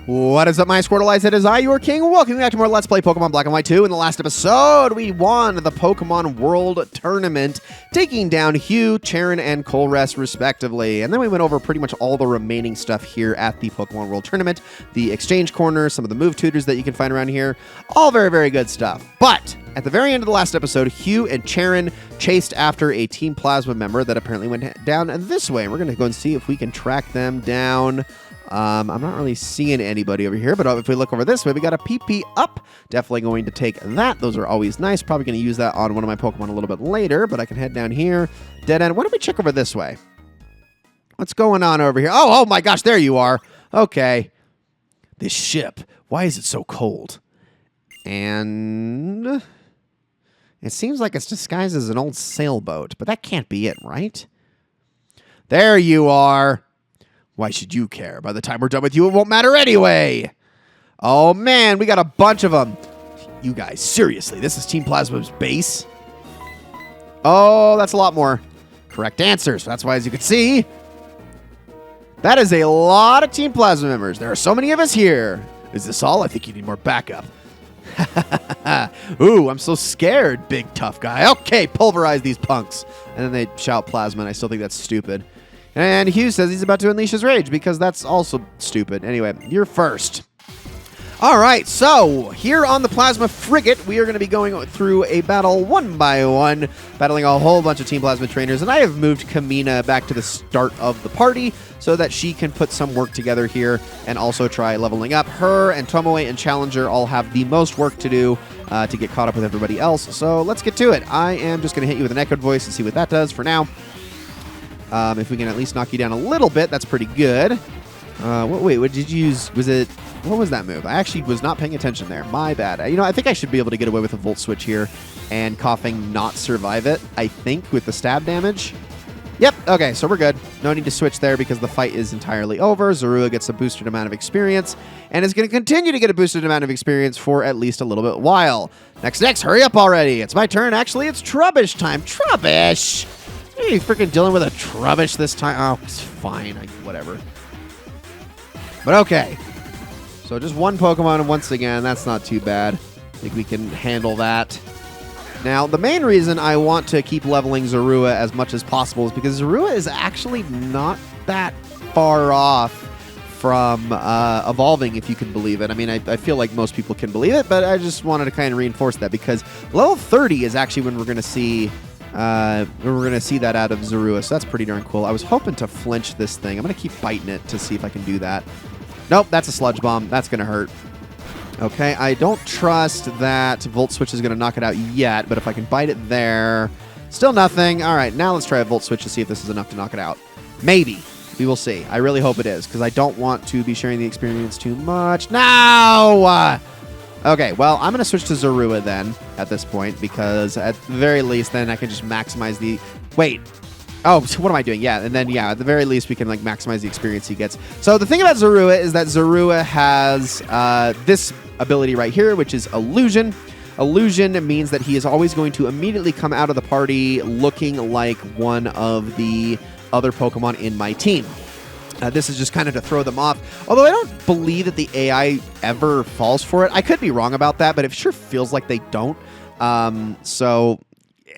What is up, my Squirtleites? It is I, your king. Welcome back to more Let's Play Pokemon Black and White 2. In the last episode, we won the Pokemon World Tournament, taking down Hugh, Charon, and Colress, respectively. And then we went over pretty much all the remaining stuff here at the Pokemon World Tournament. The exchange corner, some of the move tutors that you can find around here. All very, very good stuff. But at the very end of the last episode, Hugh and Charon chased after a Team Plasma member that apparently went down this way. And we're going to go and see if we can track them down. I'm not really seeing anybody over here, but if we look over this way, we got a PP up. Definitely going to take that. Those are always nice. Probably going to use that on one of my Pokemon a little bit later, but I can head down here. Dead end. Why don't we check over this way? What's going on over here? Oh my gosh, there you are. Okay. This ship. Why is it so cold? And it seems like it's disguised as an old sailboat, but that can't be it, right? There you are. Why should you care? By the time we're done with you, it won't matter anyway. Oh, man, we got a bunch of them. You guys, seriously, this is Team Plasma's base? Oh, that's a lot more correct answers. That's why, as you can see, that is a lot of Team Plasma members. There are so many of us here. Is this all? I think you need more backup. Ooh, I'm so scared, big tough guy. Okay, pulverize these punks. And then they shout Plasma, and I still think that's stupid. And Hugh says he's about to unleash his rage because that's also stupid. Anyway, you're first. All right, so here on the Plasma Frigate, we are going to be going through a battle one by one, battling a whole bunch of Team Plasma trainers. And I have moved Kamina back to the start of the party so that she can put some work together here and also try leveling up. Her and Tomoe and Challenger all have the most work to do to get caught up with everybody else. So let's get to it. I am just going to hit you with an echoed voice and see what that does for now. If we can at least knock you down a little bit, that's pretty good. Wait, what did you use? What was that move? I actually was not paying attention there. My bad. I think I should be able to get away with a Volt Switch here and Coughing not survive it, I think, with the stab damage. Yep, okay, so we're good. No need to switch there because the fight is entirely over. Zorua gets a boosted amount of experience and is going to continue to get a boosted amount of experience for at least a little bit while. Next, hurry up already. It's my turn. Actually, it's Trubbish time. Trubbish! Are you freaking dealing with a Trubbish this time? Oh, it's fine. Whatever. But okay. So just one Pokemon once again. That's not too bad. I think we can handle that. Now, the main reason I want to keep leveling Zorua as much as possible is because Zorua is actually not that far off from evolving, if you can believe it. I mean, I feel like most people can believe it, but I just wanted to kind of reinforce that because level 30 is actually when we're going to see... that out of Zorua, so that's pretty darn cool. I was hoping to flinch this thing. I'm going to keep biting it to see if I can do that. Nope, that's a Sludge Bomb. That's going to hurt. Okay, I don't trust that Volt Switch is going to knock it out yet, but if I can bite it there, still nothing. All right, now let's try a Volt Switch to see if this is enough to knock it out. Maybe. We will see. I really hope it is, because I don't want to be sharing the experience too much. No! Okay, well, I'm going to switch to Zorua then at this point because at the very least then I can just maximize the... Wait. Oh, so what am I doing? Yeah, and then, yeah, at the very least we can like maximize the experience he gets. So the thing about Zorua is that Zorua has this ability right here, which is Illusion. Illusion means that he is always going to immediately come out of the party looking like one of the other Pokemon in my team. This is just kind of to throw them off. Although I don't believe that the AI ever falls for it. I could be wrong about that, but it sure feels like they don't. So,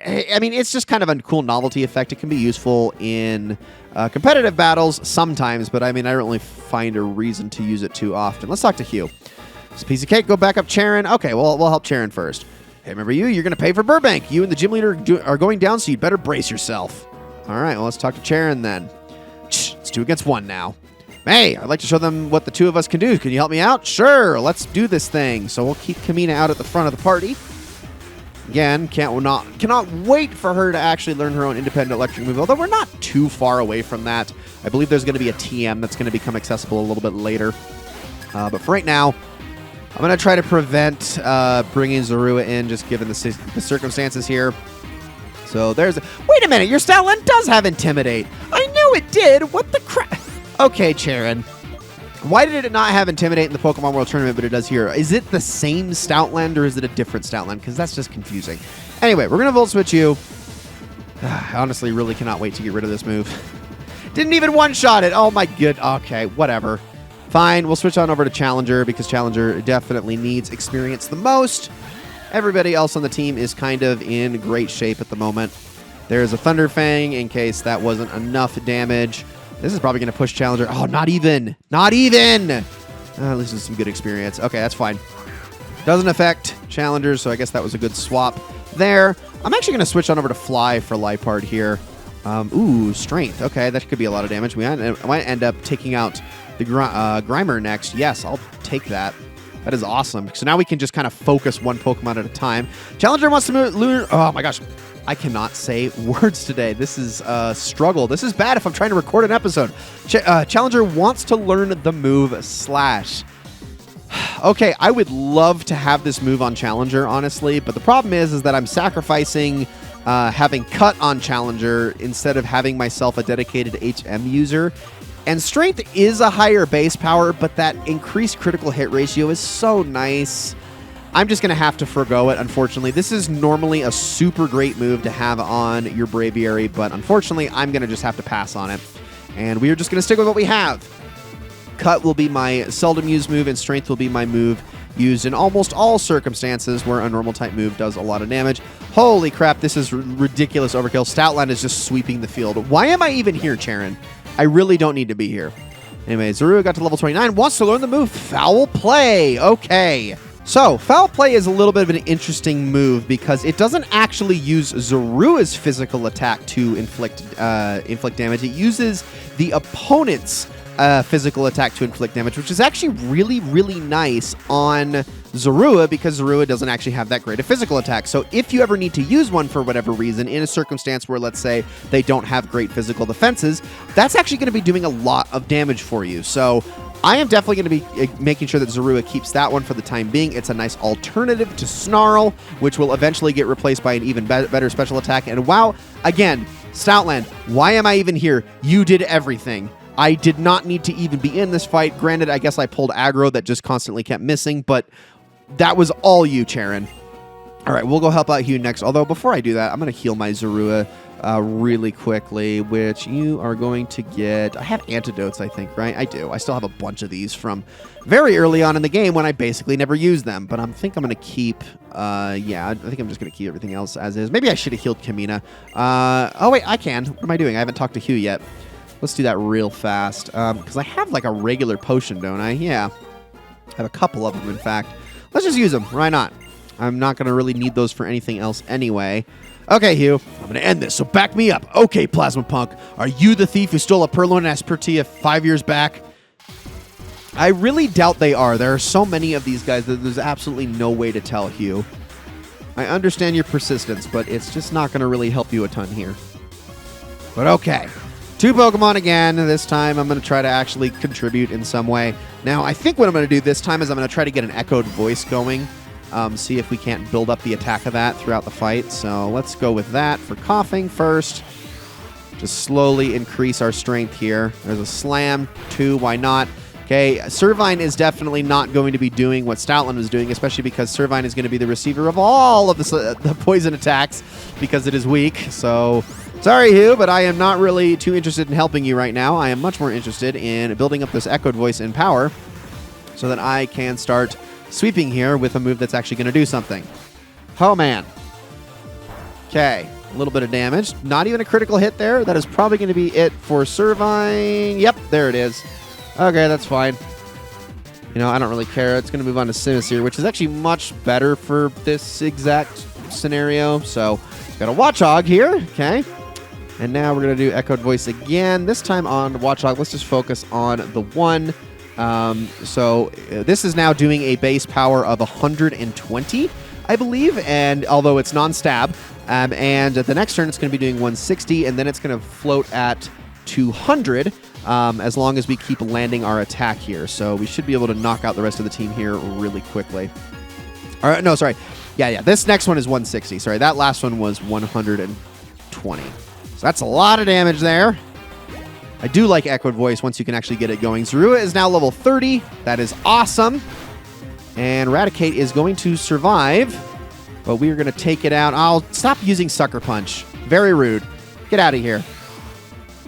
I mean, it's just kind of a cool novelty effect. It can be useful in competitive battles sometimes, but I mean, I don't really find a reason to use it too often. Let's talk to Hugh. It's a piece of cake. Go back up Charon. Okay, well, we'll help Charon first. Hey, remember you're going to pay for Burbank. You and the gym leader are going down, so you'd better brace yourself. All right, well, let's talk to Charon then. It's 2 against 1 now. Hey, I'd like to show them what the two of us can do. Can you help me out? Sure, let's do this thing. So we'll keep Kamina out at the front of the party. Again, cannot wait for her to actually learn her own independent electric move, although we're not too far away from that. I believe there's going to be a TM that's going to become accessible a little bit later. But for right now, I'm going to try to prevent bringing Zorua in, just given the circumstances here. So there's... Wait a minute, your Stoutland does have Intimidate. I knew it did. What the crap? Okay, Charon. Why did it not have Intimidate in the Pokemon World Tournament, but it does here? Is it the same Stoutland, or is it a different Stoutland? Because that's just confusing. Anyway, we're going to Volt Switch you. I honestly really cannot wait to get rid of this move. Didn't even one-shot it. Oh, my good. Okay, whatever. Fine, we'll switch on over to Challenger because Challenger definitely needs experience the most. Everybody else on the team is kind of in great shape at the moment. There's a Thunder Fang in case that wasn't enough damage. This is probably going to push Challenger. Oh, not even. Not even. At least it's some good experience. Okay, that's fine. Doesn't affect Challengers, so I guess that was a good swap there. I'm actually going to switch on over to Fly for Liepard here. Ooh, Strength. Okay, that could be a lot of damage. We might end up taking out the Grimer next. Yes, I'll take that. That is awesome. So now we can just kind of focus one Pokemon at a time. Challenger wants to move. Oh my gosh. I cannot say words today. This is a struggle. This is bad if I'm trying to record an episode. Challenger wants to learn the move Slash. Okay, I would love to have this move on Challenger, honestly, but the problem is that I'm sacrificing having Cut on Challenger instead of having myself a dedicated HM user. And Strength is a higher base power, but that increased critical hit ratio is so nice. I'm just going to have to forgo it, unfortunately. This is normally a super great move to have on your Braviary, but unfortunately, I'm going to just have to pass on it. And we are just going to stick with what we have. Cut will be my seldom used move, and Strength will be my move used in almost all circumstances where a normal type move does a lot of damage. Holy crap, this is ridiculous overkill. Stoutland is just sweeping the field. Why am I even here, Charon? I really don't need to be here. Anyway, Zorua got to level 29, wants to learn the move Foul Play. Okay. So, Foul Play is a little bit of an interesting move because it doesn't actually use Zorua's physical attack to inflict damage. It uses the opponent's physical attack to inflict damage, which is actually really, really nice on Zorua because Zorua doesn't actually have that great a physical attack. So if you ever need to use one for whatever reason, in a circumstance where, let's say, they don't have great physical defenses, that's actually going to be doing a lot of damage for you. So I am definitely going to be making sure that Zorua keeps that one for the time being. It's a nice alternative to Snarl, which will eventually get replaced by an even better special attack. And wow, again, Stoutland, why am I even here? You did everything. I did not need to even be in this fight. Granted, I guess I pulled aggro that just constantly kept missing, but that was all you, Charon. All right, we'll go help out Hugh next. Although before I do that, I'm going to heal my Zorua really quickly, which you are going to get. I have antidotes, I think, right? I do. I still have a bunch of these from very early on in the game when I basically never used them. But I think I'm going to keep, yeah, I think I'm just going to keep everything else as is. Maybe I should have healed Kamina. Oh, wait, I can. What am I doing? I haven't talked to Hugh yet. Let's do that real fast. Because I have like a regular potion, don't I? Yeah. I have a couple of them, in fact. Let's just use them. Why not? I'm not going to really need those for anything else anyway. Okay, Hugh. I'm going to end this, so back me up. Okay, Plasma Punk. Are you the thief who stole a Purloin Aspertia 5 years back? I really doubt they are. There are so many of these guys that there's absolutely no way to tell, Hugh. I understand your persistence, but it's just not going to really help you a ton here. But okay. 2 Pokemon again. This time I'm going to try to actually contribute in some way. Now, I think what I'm going to do this time is I'm going to try to get an echoed voice going. See if we can't build up the attack of that throughout the fight. So let's go with that for coughing first. Just slowly increase our strength here. There's a slam, 2, why not? Okay, Servine is definitely not going to be doing what Stoutland was doing, especially because Servine is going to be the receiver of all of the poison attacks because it is weak. So, sorry, Hugh, but I am not really too interested in helping you right now. I am much more interested in building up this echoed voice in power so that I can start sweeping here with a move that's actually going to do something. Oh, man. Okay, a little bit of damage. Not even a critical hit there. That is probably going to be it for Servine. Yep, there it is. Okay, that's fine. You know, I don't really care. It's going to move on to Simisear, which is actually much better for this exact scenario. So, got a Watchog here. Okay. And now we're going to do Echoed Voice again. This time on Watchog, let's just focus on the one. So this is now doing a base power of 120, I believe, and although it's non-stab. And the next turn, it's going to be doing 160, and then it's going to float at 200 as long as we keep landing our attack here. So we should be able to knock out the rest of the team here really quickly. All right, no, sorry. Yeah, this next one is 160. Sorry, that last one was 120. So that's a lot of damage there. I do like Echoed Voice once you can actually get it going. Zorua is now level 30. That is awesome. And Raticate is going to survive, but we are going to take it out. I'll stop using Sucker Punch. Very rude. Get out of here.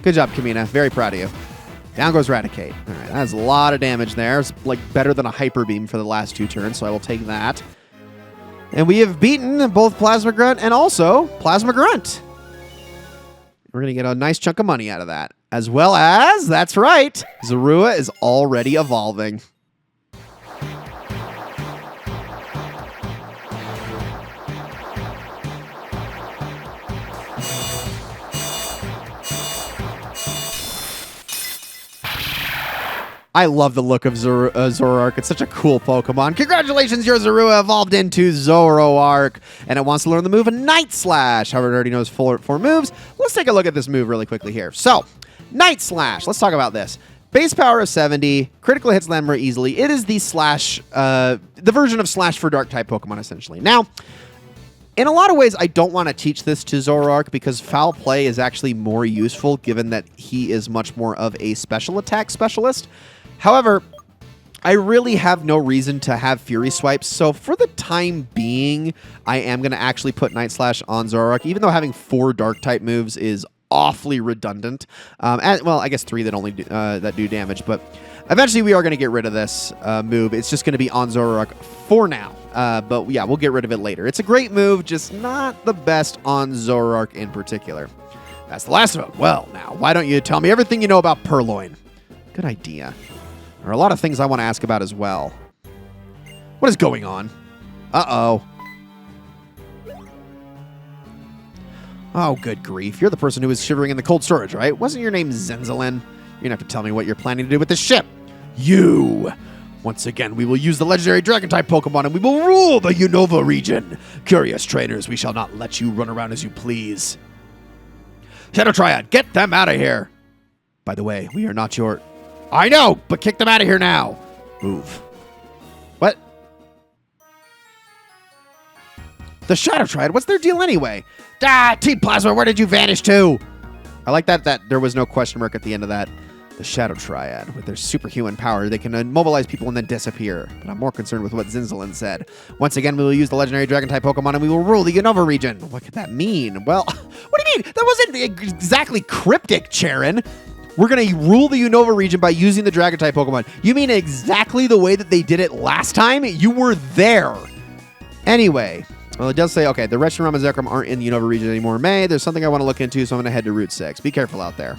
Good job, Kamina. Very proud of you. Down goes Raticate. All right, that's a lot of damage there. It's like better than a Hyper Beam for the last 2 turns, so I will take that. And we have beaten both Plasma Grunt and also Plasma Grunt. We're going to get a nice chunk of money out of that. As well as, that's right, Zorua is already evolving. I love the look of Zoroark. It's such a cool Pokemon. Congratulations, your Zorua evolved into Zoroark, and it wants to learn the move Night Slash. However, it already knows 4 moves. Let's take a look at this move really quickly here. So, Night Slash. Let's talk about this. Base power of 70, critical hits land more easily. It is the Slash, the version of Slash for Dark-type Pokemon, essentially. Now, in a lot of ways, I don't want to teach this to Zoroark because Foul Play is actually more useful given that he is much more of a special attack specialist. However, I really have no reason to have Fury Swipes, so for the time being, I am going to actually put Night Slash on Zoroark, even though having 4 Dark-type moves is awfully redundant. Well, I guess 3 that only that do damage, but eventually we are going to get rid of this move. It's just going to be on Zoroark for now, but yeah, we'll get rid of it later. It's a great move, just not the best on Zoroark in particular. That's the last vote. Well, now, why don't you tell me everything you know about Purloin? Good idea. There are a lot of things I want to ask about as well. What is going on? Uh-oh. Oh, good grief. You're the person who was shivering in the cold storage, right? Wasn't your name Zenzalin? You're going to have to tell me what you're planning to do with this ship. You! Once again, we will use the legendary Dragon-type Pokemon and we will rule the Unova region. Curious trainers, we shall not let you run around as you please. Shadow Triad, get them out of here! By the way, we are not your... I know, but kick them out of here now. Move. What? The Shadow Triad? What's their deal anyway? Ah, Team Plasma, where did you vanish to? I like that there was no question mark at the end of that. The Shadow Triad, with their superhuman power, they can immobilize people and then disappear. But I'm more concerned with what Zinzalin said. Once again, we will use the legendary Dragon-type Pokemon and we will rule the Unova region. What could that mean? Well, what do you mean? That wasn't exactly cryptic, Charon. We're going to rule the Unova region by using the Dragon-type Pokemon. You mean exactly the way that they did it last time? You were there. Anyway, well, it does say, okay, the Reshiram and Zekrom aren't in the Unova region anymore in May. There's something I want to look into, so I'm going to head to Route 6. Be careful out there.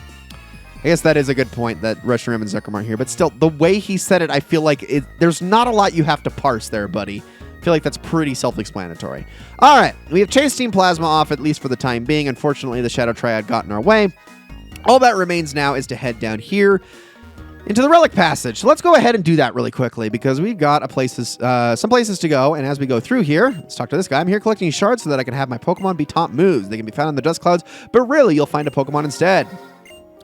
I guess that is a good point that Reshiram and Zekrom aren't here, but still, the way he said it, I feel like there's not a lot you have to parse there, buddy. I feel like that's pretty self-explanatory. All right, we have chased Team Plasma off, at least for the time being. Unfortunately, the Shadow Triad got in our way. All that remains now is to head down here into the Relic Passage. So let's go ahead and do that really quickly because we've got some places to go. And as we go through here, let's talk to this guy. I'm here collecting shards so that I can have my Pokemon be taught moves. They can be found in the dust clouds, but really you'll find a Pokemon instead.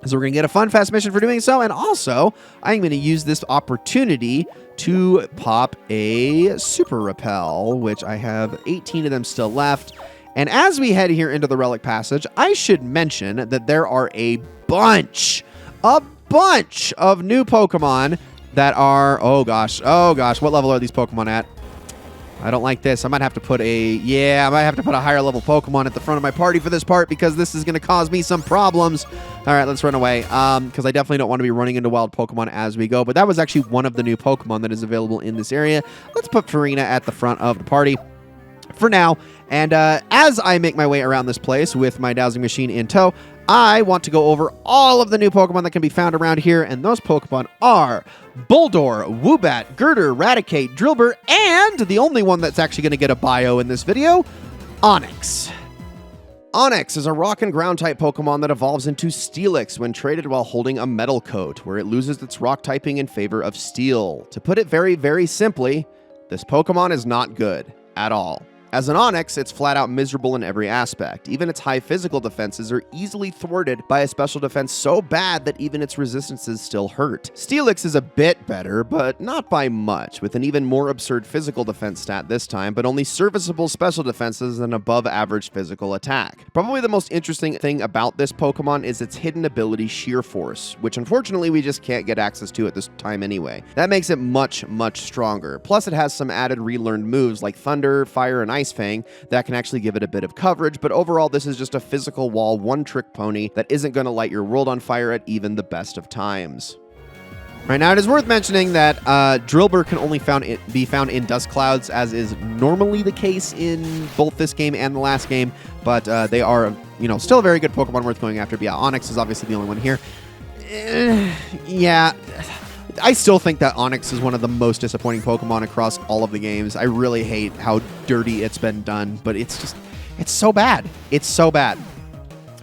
So we're going to get a fun, fast mission for doing so. And also, I'm going to use this opportunity to pop a Super Repel, which I have 18 of them still left. And as we head here into the Relic Passage, I should mention that there are a bunch of new Pokemon that are, oh gosh, what level are these Pokemon at? I don't like this. I might have to put a higher level Pokemon at the front of my party for this part because this is going to cause me some problems. All right, let's run away because I definitely don't want to be running into wild Pokemon as we go. But that was actually one of the new Pokemon that is available in this area. Let's put Farina at the front of the party for now. And as I make my way around this place with my dowsing machine in tow, I want to go over all of the new Pokemon that can be found around here, and those Pokemon are Boldore, Woobat, Girder, Raticate, Drillbur, and the only one that's actually going to get a bio in this video, Onix. Onix is a rock and ground type Pokemon that evolves into Steelix when traded while holding a metal coat, where it loses its rock typing in favor of steel. To put it very, very simply, this Pokemon is not good at all. As an Onix, it's flat out miserable in every aspect. Even its high physical defenses are easily thwarted by a special defense so bad that even its resistances still hurt. Steelix is a bit better, but not by much, with an even more absurd physical defense stat this time, but only serviceable special defenses and above average physical attack. Probably the most interesting thing about this Pokemon is its hidden ability Sheer Force, which unfortunately we just can't get access to at this time anyway. That makes it much, much stronger. Plus it has some added relearned moves like Thunder, Fire, and Ice Fang that can actually give it a bit of coverage, but overall this is just a physical wall, one-trick pony that isn't going to light your world on fire at even the best of times. Right now, it is worth mentioning that Drillbur can only be found in dust clouds, as is normally the case in both this game and the last game, but they are, still a very good Pokemon worth going after. But yeah, Onix is obviously the only one here. Yeah, I still think that Onix is one of the most disappointing Pokemon across all of the games. I really hate how dirty it's been done, but it's so bad. It's so bad.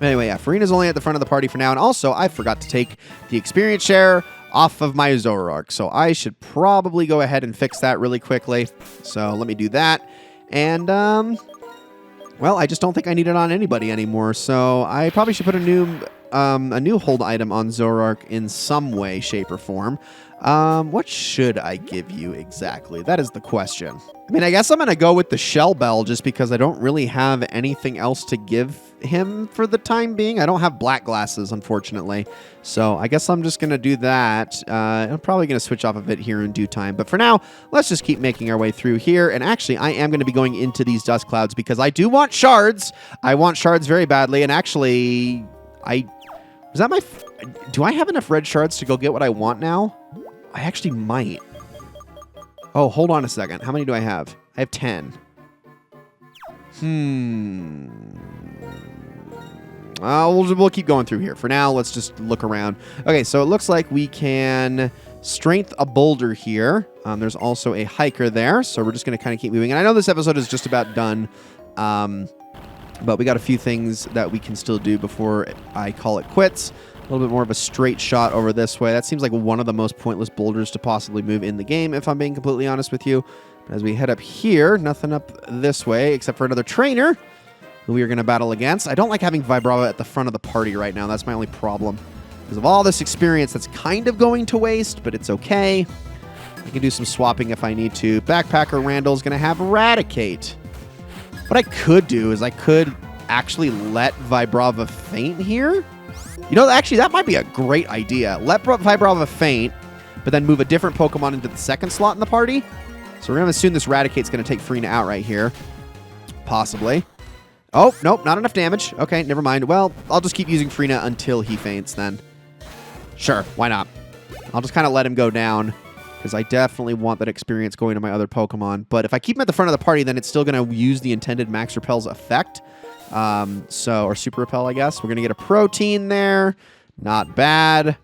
Anyway, yeah, Farina's only at the front of the party for now, and also I forgot to take the experience share off of my Zoroark, so I should probably go ahead and fix that really quickly. So let me do that. And, well, I just don't think I need it on anybody anymore, so I probably should put a new hold item on Zoroark in some way, shape, or form. What should I give you exactly? That is the question. I mean, I guess I'm going to go with the Shell Bell just because I don't really have anything else to give him for the time being. I don't have black glasses, unfortunately. So I guess I'm just going to do that. I'm probably going to switch off of it here in due time. But for now, let's just keep making our way through here. And actually, I am going to be going into these dust clouds because I do want shards. I want shards very badly. And actually, do I have enough red shards to go get what I want now? I actually might. Oh, hold on a second. How many do I have? I have 10. We'll keep going through here. For now, let's just look around. Okay, so it looks like we can strength a boulder here. There's also a hiker there, so we're just going to kind of keep moving. And I know this episode is just about done, but we got a few things that we can still do before I call it quits. A little bit more of a straight shot over this way. That seems like one of the most pointless boulders to possibly move in the game, if I'm being completely honest with you. As we head up here, nothing up this way except for another trainer who we are going to battle against. I don't like having Vibrava at the front of the party right now. That's my only problem. Because of all this experience that's kind of going to waste, but it's okay. I can do some swapping if I need to. Backpacker Randall's going to have Eradicate. What I could do is I could actually let Vibrava faint here. Actually, that might be a great idea. Let Vibrava faint, but then move a different Pokemon into the second slot in the party. So we're going to assume this Raticate's going to take Farina out right here. Possibly. Oh, nope, not enough damage. Okay, never mind. Well, I'll just keep using Farina until he faints then. Sure, why not? I'll just kind of let him go down, because I definitely want that experience going to my other Pokemon. But if I keep him at the front of the party, then it's still going to use the intended Max Repel's effect. Or Super Repel, I guess. We're going to get a Protein there. Not bad.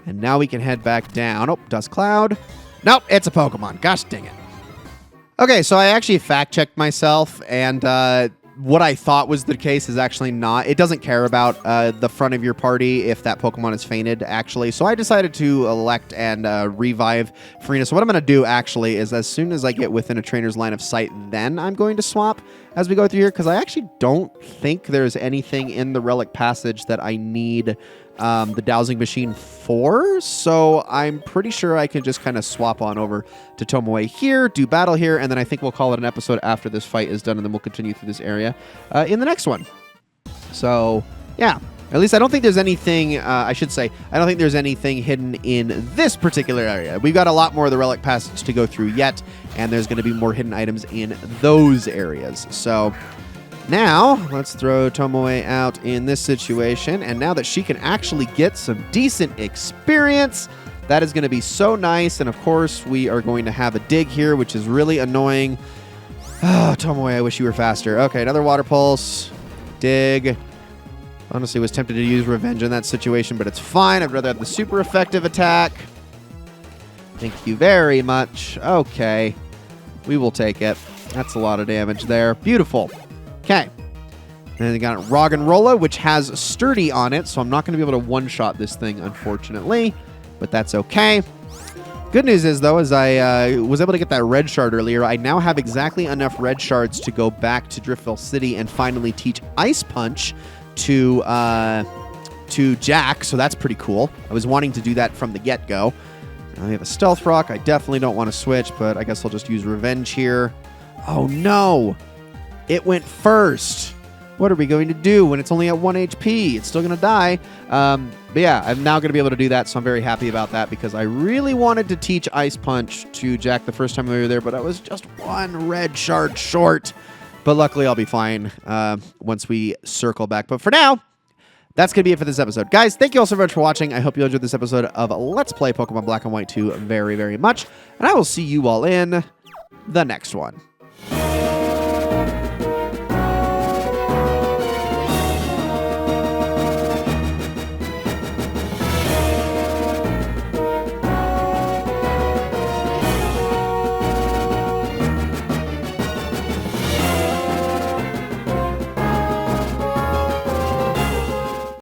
And now we can head back down. Oh, Dust Cloud. Nope, it's a Pokemon. Gosh dang it. Okay, so I actually fact-checked myself, and what I thought was the case is actually not. It doesn't care about the front of your party if that Pokemon is fainted, actually. So I decided to elect and revive Farina. So what I'm going to do, actually, is as soon as I get within a trainer's line of sight, then I'm going to swap as we go through here, because I actually don't think there's anything in the Relic Passage that I need the dowsing machine for, so I'm pretty sure I can just kind of swap on over to Tomoe here, do battle here, and then I think we'll call it an episode after this fight is done, and then we'll continue through this area in the next one. So, yeah. At least I don't think there's anything, I don't think there's anything hidden in this particular area. We've got a lot more of the Relic Passage to go through yet, and there's going to be more hidden items in those areas. So now, let's throw Tomoe out in this situation, and now that she can actually get some decent experience, that is going to be so nice, and of course, we are going to have a dig here, which is really annoying. Oh, Tomoe, I wish you were faster. Okay, another Water Pulse. Dig. Honestly, was tempted to use Revenge in that situation, but it's fine. I'd rather have the super effective attack. Thank you very much. Okay. We will take it. That's a lot of damage there. Beautiful. Okay. And then we got Roggenrola, which has Sturdy on it, so I'm not going to be able to one-shot this thing, unfortunately. But that's okay. Good news is, though, as I was able to get that red shard earlier, I now have exactly enough red shards to go back to Driftville City and finally teach Ice Punch to Jack, so that's pretty cool. I was wanting to do that from the get-go. I have a Stealth Rock. I definitely don't want to switch, but I guess I'll just use Revenge here. Oh, no! It went first! What are we going to do when it's only at 1 HP? It's still going to die. But yeah, I'm now going to be able to do that, so I'm very happy about that because I really wanted to teach Ice Punch to Jack the first time we were there, but I was just one red shard short. But luckily, I'll be fine once we circle back. But for now, that's going to be it for this episode. Guys, thank you all so much for watching. I hope you enjoyed this episode of Let's Play Pokemon Black and White 2 very, very much. And I will see you all in the next one.